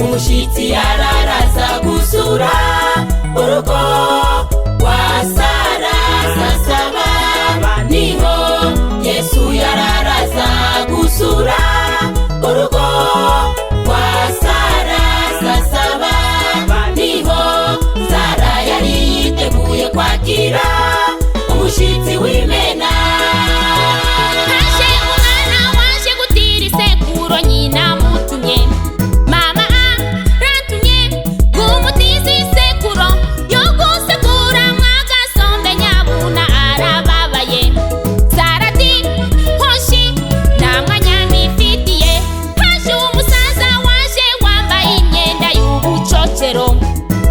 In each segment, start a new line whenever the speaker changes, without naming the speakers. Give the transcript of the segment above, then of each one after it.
umushitsi araraza gusura urugo rwa Sara. Sasaba niho Yesu yararaza gusura urugo rwa Sara. Sasaba niho Sara yari yiteguye kwakira umushitsi w'Imena.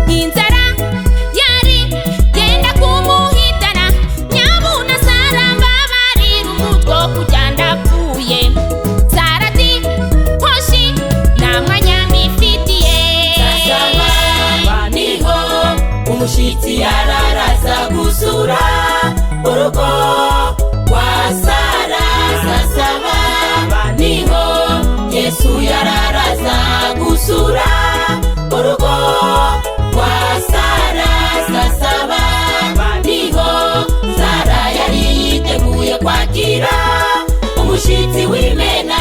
Inzara yari yenda kumuhitana, nyabuna Sara mbabarira umutwo kujya ndapfuye. Sara ati hoshi nta mwanya mbifitiye.
Sasaba niho umushitsi yararaza gusura urugo rwa Sara. Sasaba niho Yesu yararaza gusura urugo rwa Sara. Sasaba niho Sara yari yiteguye kwakira umushitsi w'Imena.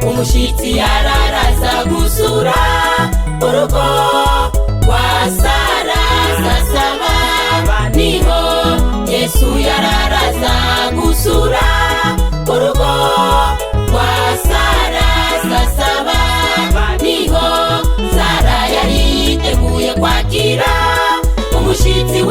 Umushitsi yararaza gusura urugo rwa Sara. Sasaba niho Yesu yararaza gusura urugo rwa Sara. Sasaba niho Sara yari yiteguye kwakira umushitsi